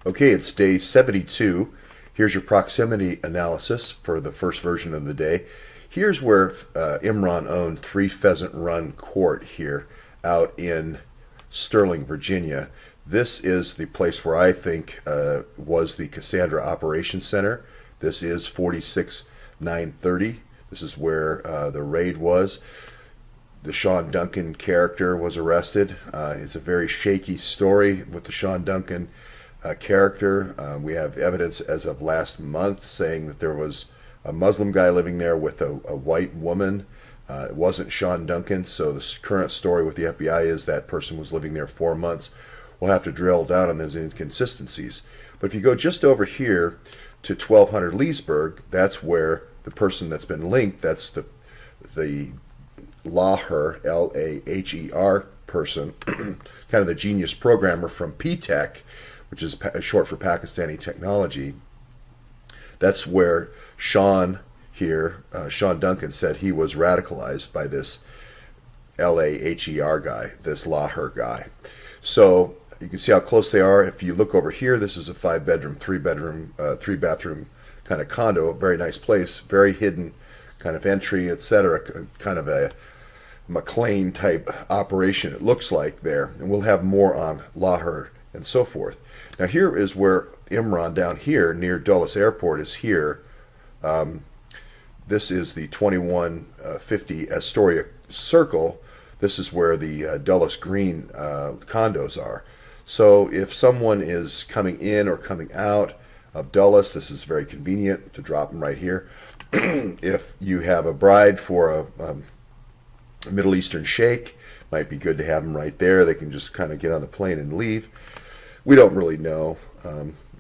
Okay, it's day 72. Here's your proximity analysis for the first version of the day. Here's where Imran owned 3 Pheasant Run Court here out in Sterling, Virginia. This is the place where I think was the Cassandra Operations Center. This is 46930. This is where the raid was. The Sean Duncan character was arrested. It's a very shaky story with the Sean Duncan character. We have evidence as of last month saying that there was a Muslim guy living there with a white woman. It wasn't Sean Duncan, so the current story with the FBI is that person was living there 4 months. We'll have to drill down on those inconsistencies. But if you go just over here to 1200 Leesburg, that's where the person that's been linked, that's the Laher, L-A-H-E-R person, kind of the genius programmer from P-Tech, which is short for Pakistani technology. That's where Sean here, Sean Duncan, said he was radicalized by this Laher guy, this Laher guy. So you can see how close they are. If you look over here, this is a 5-bedroom, 3-bathroom kind of condo. Very nice place, very hidden kind of entry, etc. Kind of a McLean type operation, it looks like there. And we'll have more on Laher and so forth. Now here is where Imran down here near Dulles Airport is here. This is the 2150 Astoria Circle. This is where the Dulles Green condos are. So if someone is coming in or coming out of Dulles, this is very convenient to drop them right here. If you have a bride for a Middle Eastern sheikh, might be good to have them right there. They can just kind of get on the plane and leave. We don't really know,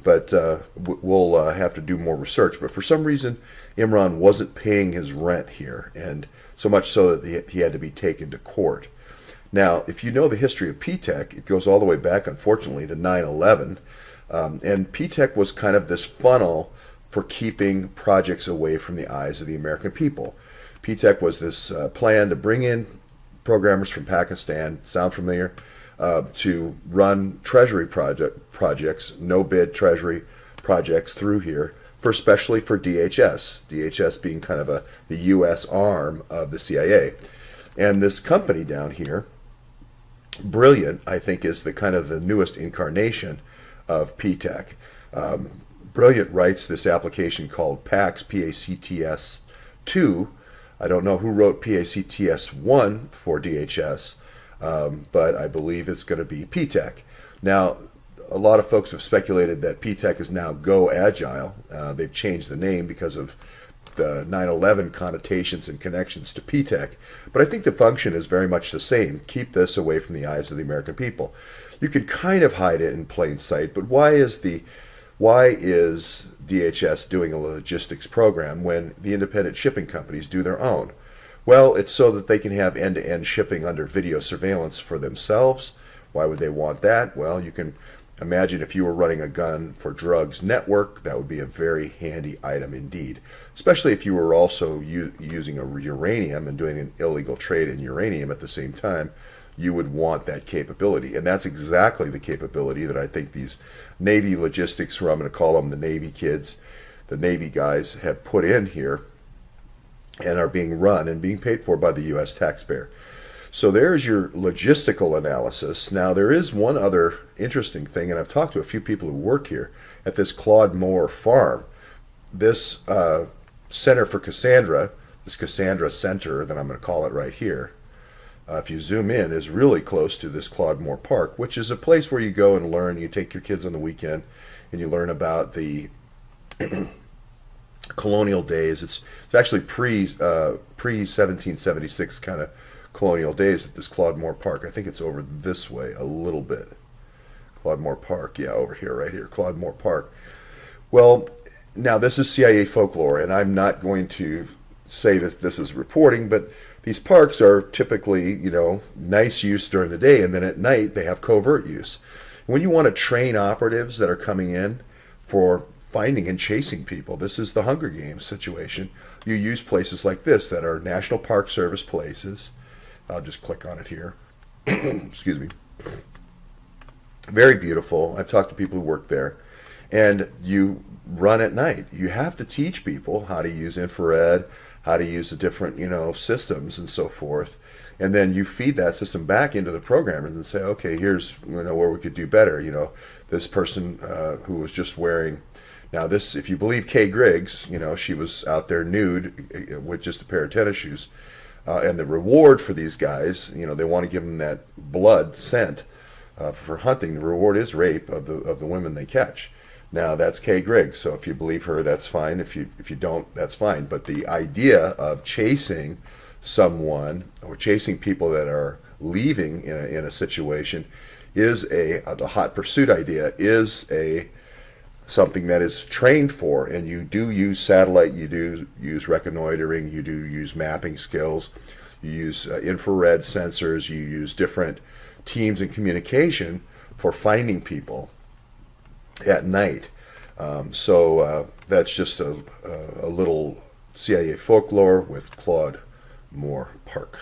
but we'll have to do more research. But for some reason, Imran wasn't paying his rent here, and so much so that he had to be taken to court. Now, if you know the history of P-Tech, it goes all the way back, unfortunately, to 9/11, and P-Tech was kind of this funnel for keeping projects away from the eyes of the American people. P-Tech was this plan to bring in programmers from Pakistan, sound familiar, to run treasury projects, no-bid treasury projects through here, especially for DHS, DHS being kind of the U.S. arm of the CIA. And this company down here, Brilliant, I think, is the kind of the newest incarnation of P-Tech. Brilliant writes this application called PACS, P-A-C-T-S 2. I don't know who wrote PACTS 1 for DHS, but I believe it's going to be P-Tech. Now, a lot of folks have speculated that P-Tech is now Go Agile. They've changed the name because of the 9/11 connotations and connections to P-Tech. But I think the function is very much the same. Keep this away from the eyes of the American people. You can kind of hide it in plain sight, but why is DHS doing a logistics program when the independent shipping companies do their own? Well, it's so that they can have end-to-end shipping under video surveillance for themselves. Why would they want that? Well, you can imagine if you were running a gun for drugs network, that would be a very handy item indeed, especially if you were also using a uranium and doing an illegal trade in uranium at the same time. You would want that capability, and that's exactly the capability that I think these Navy logistics, or I'm going to call them the Navy kids, the Navy guys, have put in here and are being run and being paid for by the U.S. taxpayer. So there's your logistical analysis. Now there is one other interesting thing, and I've talked to a few people who work here at this Claude Moore farm. This Center for Cassandra, this Cassandra Center that I'm going to call it right here, if you zoom in, is really close to this Claude Moore Park, which is a place where you go and learn. You take your kids on the weekend and you learn about the colonial days. It's actually pre 1776 kind of colonial days at this Claude Moore Park. I think it's over this way a little bit. Claude Moore Park, yeah, over here, right here, Claude Moore Park. Well, now this is CIA folklore, and I'm not going to say that this is reporting, but these parks are typically, nice use during the day, and then at night they have covert use. When you want to train operatives that are coming in for finding and chasing people, this is the Hunger Games situation. You use places like this that are National Park Service places. I'll just click on it here. Excuse me. Very beautiful. I've talked to people who work there. And you run at night. You have to teach people how to use infrared, how to use the different, systems and so forth. And then you feed that system back into the programmers and say, okay, here's where we could do better. This person who was just wearing, now this, if you believe Kay Griggs, she was out there nude with just a pair of tennis shoes. And the reward for these guys, they want to give them that blood scent for hunting. The reward is rape of the women they catch. Now that's Kay Griggs, so if you believe her, that's fine. If you don't, that's fine. But the idea of chasing someone or chasing people that are leaving in a situation is the hot pursuit idea is something that is trained for, and you do use satellite, you do use reconnoitering, you do use mapping skills, you use infrared sensors, you use different teams and communication for finding people at night. So that's just a little CIA folklore with Claude Moore Park.